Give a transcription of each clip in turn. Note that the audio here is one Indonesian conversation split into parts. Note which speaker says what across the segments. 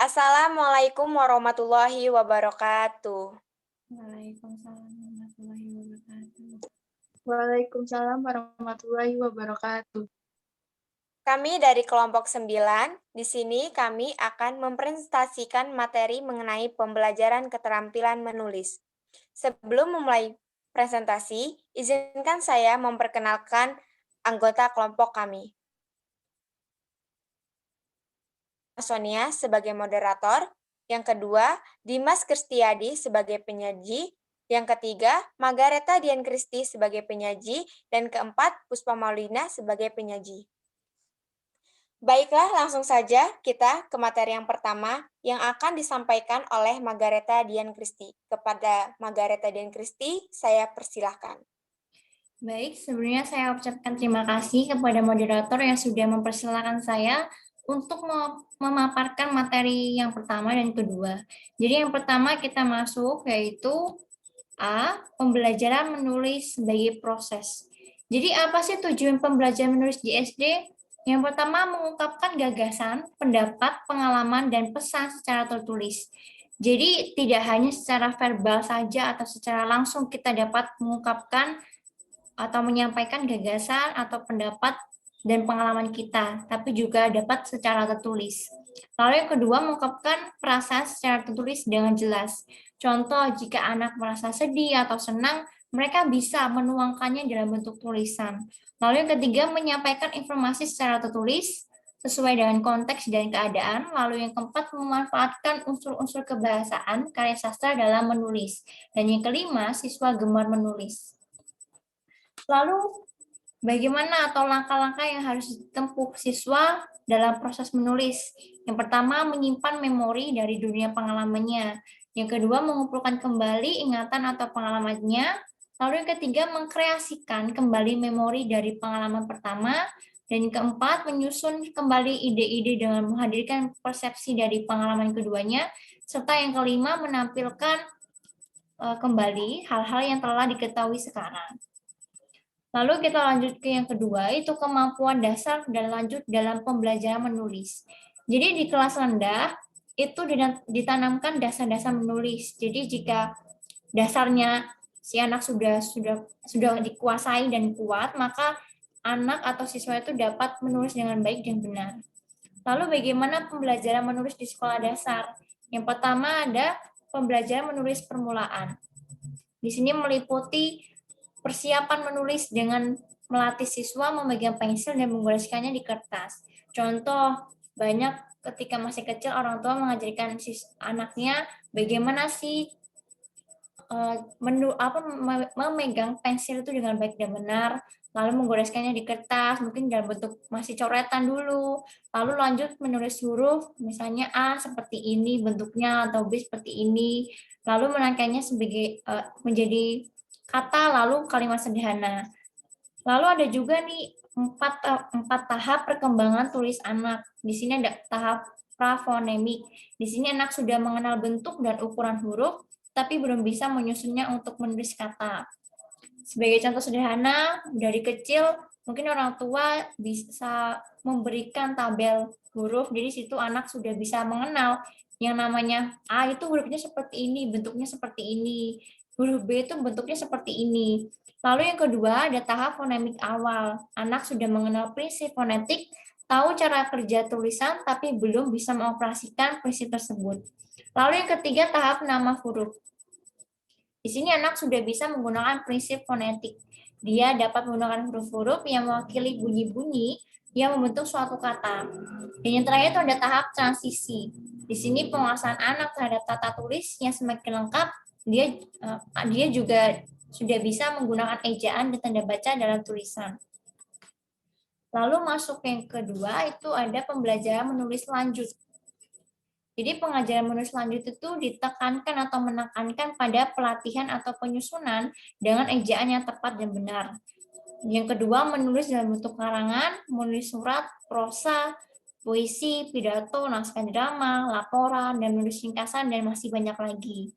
Speaker 1: Assalamualaikum warahmatullahi wabarakatuh.
Speaker 2: Waalaikumsalam warahmatullahi wabarakatuh.
Speaker 3: Waalaikumsalam warahmatullahi wabarakatuh.
Speaker 1: Kami dari kelompok 9, di sini kami akan mempresentasikan materi mengenai pembelajaran keterampilan menulis. Sebelum memulai presentasi, izinkan saya memperkenalkan anggota kelompok kami. Sonia sebagai moderator, yang kedua, Dimas Kristiadi sebagai penyaji, yang ketiga, Margareta Dian Kristi sebagai penyaji, dan keempat, Puspa Maulina sebagai penyaji. Baiklah, langsung saja kita ke materi yang pertama yang akan disampaikan oleh Margareta Dian Kristi. Kepada Margareta Dian Kristi, saya persilahkan.
Speaker 2: Baik, sebelumnya saya ucapkan terima kasih kepada moderator yang sudah mempersilahkan saya untuk memaparkan materi yang pertama dan kedua. Jadi yang pertama kita masuk yaitu A. Pembelajaran menulis sebagai proses. Jadi apa sih tujuan pembelajaran menulis di SD? Yang pertama mengungkapkan gagasan, pendapat, pengalaman, dan pesan secara tertulis. Jadi tidak hanya secara verbal saja atau secara langsung kita dapat mengungkapkan atau menyampaikan gagasan atau pendapat dan pengalaman kita, tapi juga dapat secara tertulis. Lalu yang kedua, mengungkapkan perasaan secara tertulis dengan jelas. Contoh, jika anak merasa sedih atau senang, mereka bisa menuangkannya dalam bentuk tulisan. Lalu yang ketiga, menyampaikan informasi secara tertulis sesuai dengan konteks dan keadaan. Lalu yang keempat, memanfaatkan unsur-unsur kebahasaan karya sastra dalam menulis. Dan yang kelima, siswa gemar menulis. Lalu, bagaimana atau langkah-langkah yang harus ditempuh siswa dalam proses menulis? Yang pertama, menyimpan memori dari dunia pengalamannya. Yang kedua, mengumpulkan kembali ingatan atau pengalamannya. Lalu yang ketiga, mengkreasikan kembali memori dari pengalaman pertama. Dan yang keempat, menyusun kembali ide-ide dengan menghadirkan persepsi dari pengalaman keduanya. Serta yang kelima, menampilkan kembali hal-hal yang telah diketahui sekarang. Lalu kita lanjut ke yang kedua, itu kemampuan dasar dan lanjut dalam pembelajaran menulis. Jadi di kelas rendah, itu ditanamkan dasar-dasar menulis. Jadi jika dasarnya si anak sudah dikuasai dan kuat, maka anak atau siswa itu dapat menulis dengan baik dan benar. Lalu bagaimana pembelajaran menulis di sekolah dasar? Yang pertama ada pembelajaran menulis permulaan. Di sini meliputi persiapan menulis dengan melatih siswa memegang pensil dan menggoreskannya di kertas. Contoh, banyak ketika masih kecil orang tua mengajarkan anaknya bagaimana sih memegang pensil itu dengan baik dan benar, lalu menggoreskannya di kertas, mungkin dalam bentuk masih coretan dulu, lalu lanjut menulis huruf, misalnya A seperti ini bentuknya, atau B seperti ini, lalu merangkainya sebagai menjadi kata, lalu kalimat sederhana. Lalu ada juga nih empat tahap perkembangan tulis anak. Di sini ada tahap prafonemik. Di sini anak sudah mengenal bentuk dan ukuran huruf, tapi belum bisa menyusunnya untuk menulis kata. Sebagai contoh sederhana, dari kecil mungkin orang tua bisa memberikan tabel huruf, jadi situ anak sudah bisa mengenal yang namanya A itu hurufnya seperti ini, bentuknya seperti ini. Huruf B itu bentuknya seperti ini. Lalu yang kedua ada tahap fonemik awal. Anak sudah mengenal prinsip fonetik, tahu cara kerja tulisan, tapi belum bisa mengoperasikan prinsip tersebut. Lalu yang ketiga tahap nama huruf. Di sini anak sudah bisa menggunakan prinsip fonetik. Dia dapat menggunakan huruf-huruf yang mewakili bunyi-bunyi yang membentuk suatu kata. Dan yang terakhir itu ada tahap transisi. Di sini penguasaan anak terhadap tata tulis yang semakin lengkap, dia juga sudah bisa menggunakan ejaan dan tanda baca dalam tulisan. Lalu masuk yang kedua itu ada pembelajaran menulis lanjut. Jadi pengajaran menulis lanjut itu ditekankan atau menekankan pada pelatihan atau penyusunan dengan ejaan yang tepat dan benar. Yang kedua, menulis dalam bentuk karangan, menulis surat, prosa, puisi, pidato, naskah drama, laporan, dan menulis ringkasan, dan masih banyak lagi.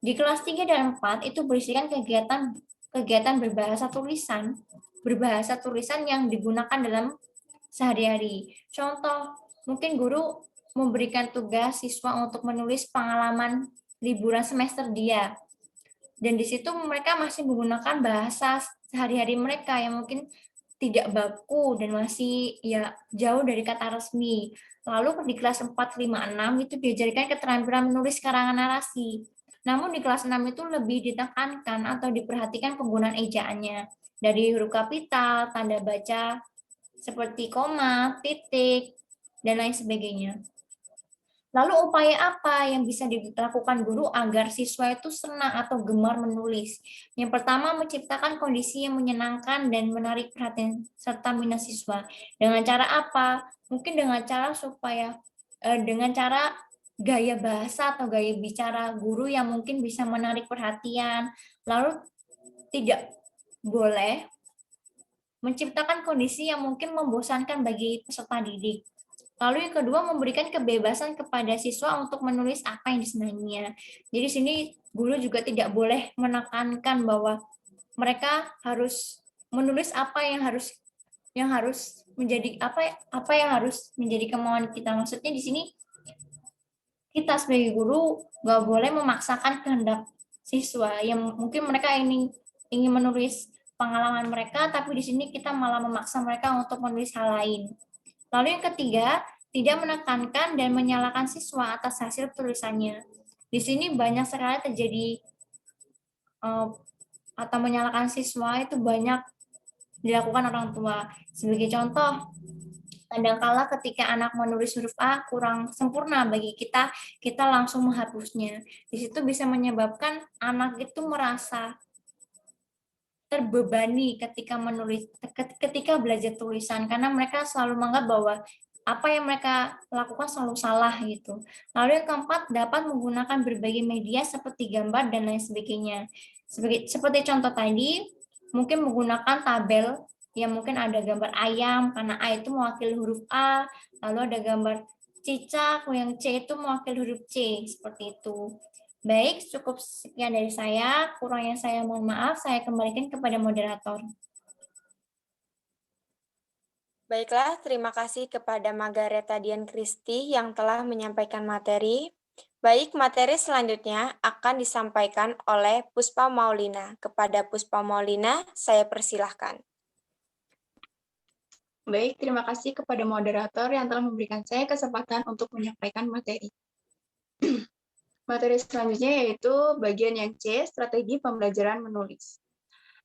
Speaker 2: Di kelas 3 dan 4 itu berisikan kegiatan berbahasa tulisan yang digunakan dalam sehari-hari. Contoh, mungkin guru memberikan tugas siswa untuk menulis pengalaman liburan semester dia. Dan di situ mereka masih menggunakan bahasa sehari-hari mereka yang mungkin tidak baku dan masih ya jauh dari kata resmi. Lalu di kelas 4, 5, 6 itu diajarkan keterampilan menulis karangan narasi. Namun di kelas 6 itu lebih ditekankan atau diperhatikan penggunaan ejaannya. Dari huruf kapital, tanda baca, seperti koma, titik, dan lain sebagainya. Lalu upaya apa yang bisa dilakukan guru agar siswa itu senang atau gemar menulis? Yang pertama, menciptakan kondisi yang menyenangkan dan menarik perhatian serta minat siswa. Dengan cara apa? Mungkin dengan cara dengan cara gaya bahasa atau gaya bicara guru yang mungkin bisa menarik perhatian. Lalu tidak boleh menciptakan kondisi yang mungkin membosankan bagi peserta didik. Lalu yang kedua, memberikan kebebasan kepada siswa untuk menulis apa yang disenanginya. Jadi sini guru juga tidak boleh menekankan bahwa mereka harus menulis apa yang harus menjadi apa yang harus menjadi kemauan kita. Maksudnya di sini kita sebagai guru nggak boleh memaksakan kehendak siswa yang mungkin mereka ingin menulis pengalaman mereka, tapi di sini kita malah memaksa mereka untuk menulis hal lain. Lalu yang ketiga, tidak menekankan dan menyalahkan siswa atas hasil tulisannya. Di sini banyak sekali terjadi atau menyalahkan siswa itu banyak dilakukan orang tua. Sebagai contoh, kadangkala ketika anak menulis huruf A kurang sempurna bagi kita, kita langsung menghapusnya. Di situ bisa menyebabkan anak itu merasa terbebani ketika belajar tulisan karena mereka selalu menganggap bahwa apa yang mereka lakukan selalu salah gitu. Lalu yang keempat, dapat menggunakan berbagai media seperti gambar dan lain sebagainya. Seperti contoh tadi, mungkin menggunakan tabel yang mungkin ada gambar ayam karena A itu mewakili huruf A, lalu ada gambar cicak yang C itu mewakili huruf C, seperti itu. Baik, cukup sekian dari saya. Kurangnya saya mohon maaf, saya kembalikan kepada moderator.
Speaker 1: Baiklah, terima kasih kepada Margareta Dian Christy yang telah menyampaikan materi. Baik, materi selanjutnya akan disampaikan oleh Puspa Maulina. Kepada Puspa Maulina, saya persilahkan.
Speaker 3: Baik, terima kasih kepada moderator yang telah memberikan saya kesempatan untuk menyampaikan materi. Materi selanjutnya yaitu bagian yang C, strategi pembelajaran menulis.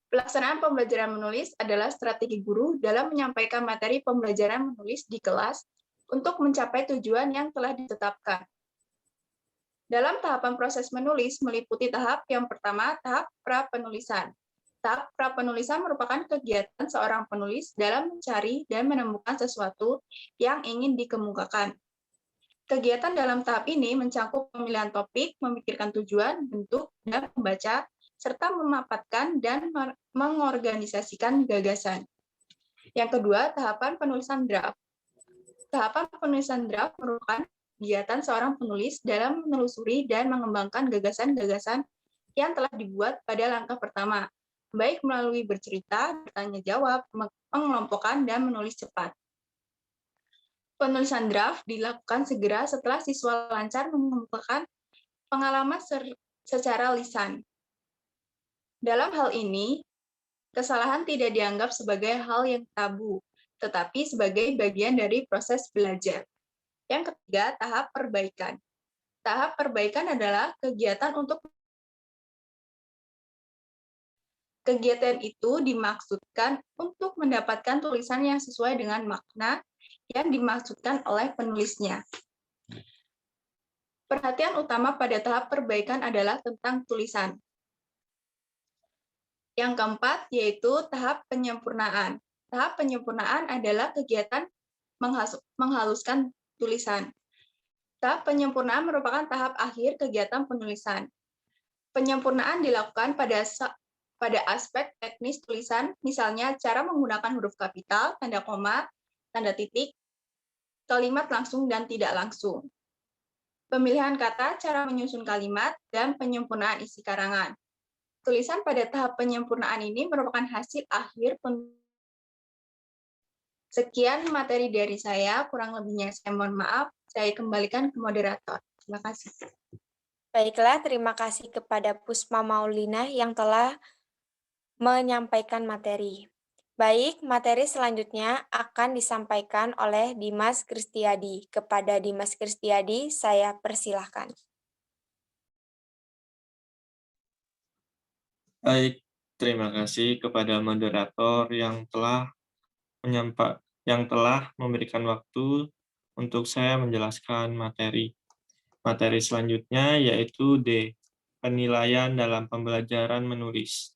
Speaker 3: Pelaksanaan pembelajaran menulis adalah strategi guru dalam menyampaikan materi pembelajaran menulis di kelas untuk mencapai tujuan yang telah ditetapkan. Dalam tahapan proses menulis meliputi tahap yang pertama, tahap pra-penulisan. Tahap pra-penulisan merupakan kegiatan seorang penulis dalam mencari dan menemukan sesuatu yang ingin dikemukakan. Kegiatan dalam tahap ini mencakup pemilihan topik, memikirkan tujuan, bentuk, dan membaca, serta memaparkan dan mengorganisasikan gagasan. Yang kedua, tahapan penulisan draft. Tahapan penulisan draft merupakan kegiatan seorang penulis dalam menelusuri dan mengembangkan gagasan-gagasan yang telah dibuat pada langkah pertama, baik melalui bercerita, bertanya jawab, mengelompokkan, dan menulis cepat. Penulisan draft dilakukan segera setelah siswa lancar mengemukakan pengalaman secara lisan. Dalam hal ini, kesalahan tidak dianggap sebagai hal yang tabu, tetapi sebagai bagian dari proses belajar. Yang ketiga, tahap perbaikan. Tahap perbaikan adalah kegiatan itu dimaksudkan untuk mendapatkan tulisan yang sesuai dengan makna yang dimaksudkan oleh penulisnya. Perhatian utama pada tahap perbaikan adalah tentang tulisan. Yang keempat, yaitu tahap penyempurnaan. Tahap penyempurnaan adalah kegiatan menghaluskan tulisan. Tahap penyempurnaan merupakan tahap akhir kegiatan penulisan. Penyempurnaan dilakukan pada aspek teknis tulisan, misalnya cara menggunakan huruf kapital, tanda koma, tanda titik, kalimat langsung dan tidak langsung. Pemilihan kata, cara menyusun kalimat, dan penyempurnaan isi karangan. Tulisan pada tahap penyempurnaan ini merupakan hasil akhir Sekian materi dari saya, kurang lebihnya saya mohon maaf. Saya kembalikan ke moderator. Terima kasih.
Speaker 1: Baiklah, terima kasih kepada Puspa Maulina yang telah menyampaikan materi. Baik, materi selanjutnya akan disampaikan oleh Dimas Kristiadi. Kepada Dimas Kristiadi, saya persilahkan.
Speaker 4: Baik, terima kasih kepada moderator yang telah memberikan waktu untuk saya menjelaskan materi. Materi selanjutnya yaitu D, penilaian dalam pembelajaran menulis.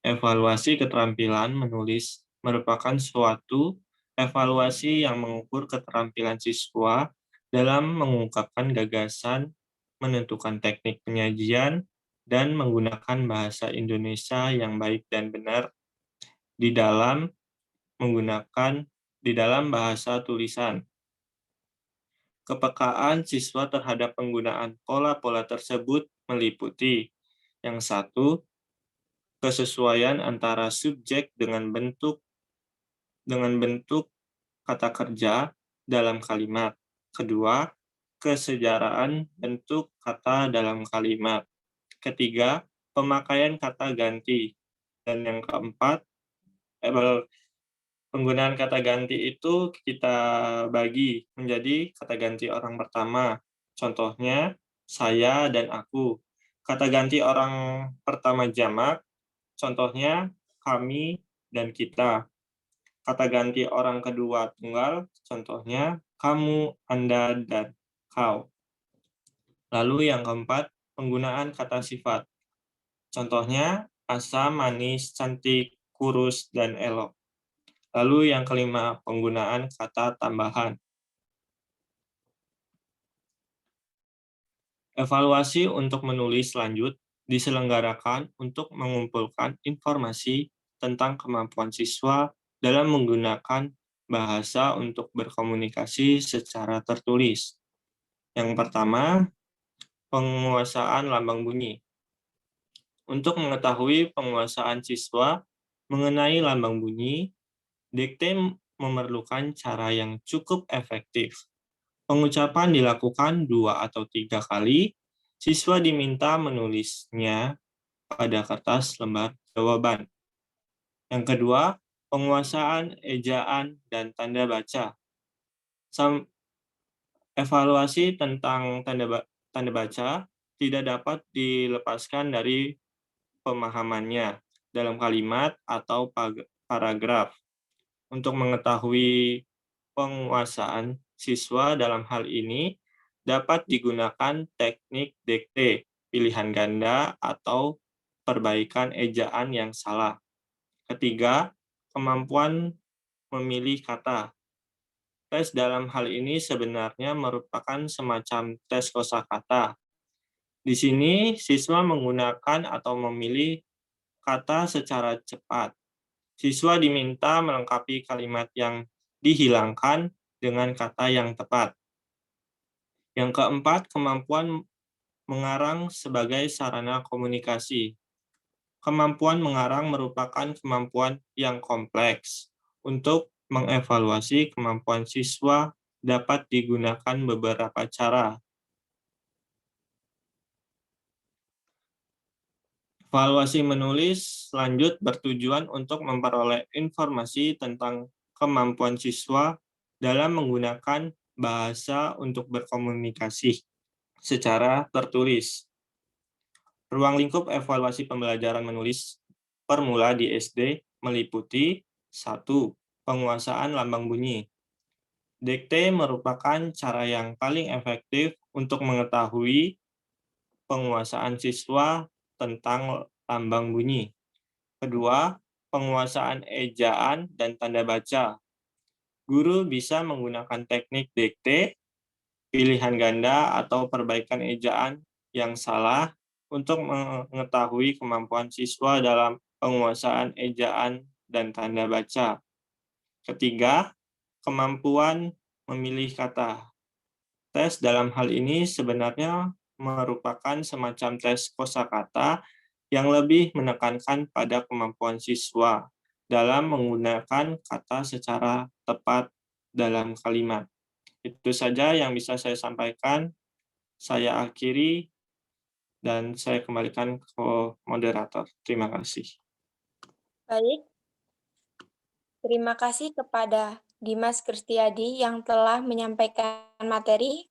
Speaker 4: Evaluasi keterampilan menulis merupakan suatu evaluasi yang mengukur keterampilan siswa dalam mengungkapkan gagasan, menentukan teknik penyajian, dan menggunakan bahasa Indonesia yang baik dan benar di dalam bahasa tulisan. Kepekaan siswa terhadap penggunaan pola-pola tersebut meliputi yang satu, kesesuaian antara subjek dengan bentuk kata kerja dalam kalimat. Kedua, kesejaraan bentuk kata dalam kalimat. Ketiga, pemakaian kata ganti. Dan yang keempat, penggunaan kata ganti itu kita bagi menjadi kata ganti orang pertama. Contohnya, saya dan aku. Kata ganti orang pertama jamak, contohnya kami dan kita. Kata ganti orang kedua tunggal, contohnya kamu, Anda, dan kau. Lalu yang keempat, penggunaan kata sifat. Contohnya, asam, manis, cantik, kurus, dan elok. Lalu yang kelima, penggunaan kata tambahan. Evaluasi untuk menulis lanjut diselenggarakan untuk mengumpulkan informasi tentang kemampuan siswa dalam menggunakan bahasa untuk berkomunikasi secara tertulis. Yang pertama, penguasaan lambang bunyi. Untuk mengetahui penguasaan siswa mengenai lambang bunyi, dikte memerlukan cara yang cukup efektif. Pengucapan dilakukan 2 atau 3 kali, siswa diminta menulisnya pada kertas lembar jawaban. Yang kedua, penguasaan ejaan dan tanda baca. Evaluasi tentang tanda baca tidak dapat dilepaskan dari pemahamannya dalam kalimat atau paragraf. Untuk mengetahui penguasaan siswa dalam hal ini dapat digunakan teknik dikte, pilihan ganda, atau perbaikan ejaan yang salah. Ketiga, kemampuan memilih kata. Tes dalam hal ini sebenarnya merupakan semacam tes kosakata. Di sini, siswa menggunakan atau memilih kata secara cepat. Siswa diminta melengkapi kalimat yang dihilangkan dengan kata yang tepat. Yang keempat, kemampuan mengarang sebagai sarana komunikasi. Kemampuan mengarang merupakan kemampuan yang kompleks. Untuk mengevaluasi kemampuan siswa dapat digunakan beberapa cara. Evaluasi menulis lanjut bertujuan untuk memperoleh informasi tentang kemampuan siswa dalam menggunakan bahasa untuk berkomunikasi secara tertulis. Ruang lingkup evaluasi pembelajaran menulis permula di SD meliputi 1. Penguasaan lambang bunyi. Dikte merupakan cara yang paling efektif untuk mengetahui penguasaan siswa tentang lambang bunyi. Kedua, penguasaan ejaan dan tanda baca. Guru bisa menggunakan teknik dikte, pilihan ganda, atau perbaikan ejaan yang salah untuk mengetahui kemampuan siswa dalam penguasaan ejaan dan tanda baca. Ketiga, kemampuan memilih kata. Tes dalam hal ini sebenarnya merupakan semacam tes kosakata yang lebih menekankan pada kemampuan siswa dalam menggunakan kata secara tepat dalam kalimat. Itu saja yang bisa saya sampaikan. Saya akhiri dan saya kembalikan ke moderator. Terima kasih.
Speaker 1: Baik, terima kasih kepada Dimas Kristiadi yang telah menyampaikan materi.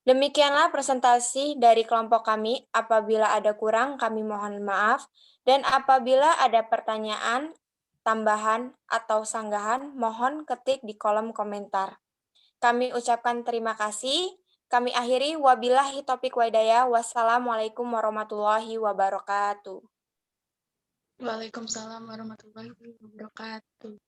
Speaker 1: Demikianlah presentasi dari kelompok kami. Apabila ada kurang, kami mohon maaf. Dan apabila ada pertanyaan, tambahan, atau sanggahan, mohon ketik di kolom komentar. Kami ucapkan terima kasih. Kami akhiri, wabillahi taufiq walhidayah. Wassalamualaikum warahmatullahi wabarakatuh.
Speaker 3: Waalaikumsalam warahmatullahi wabarakatuh.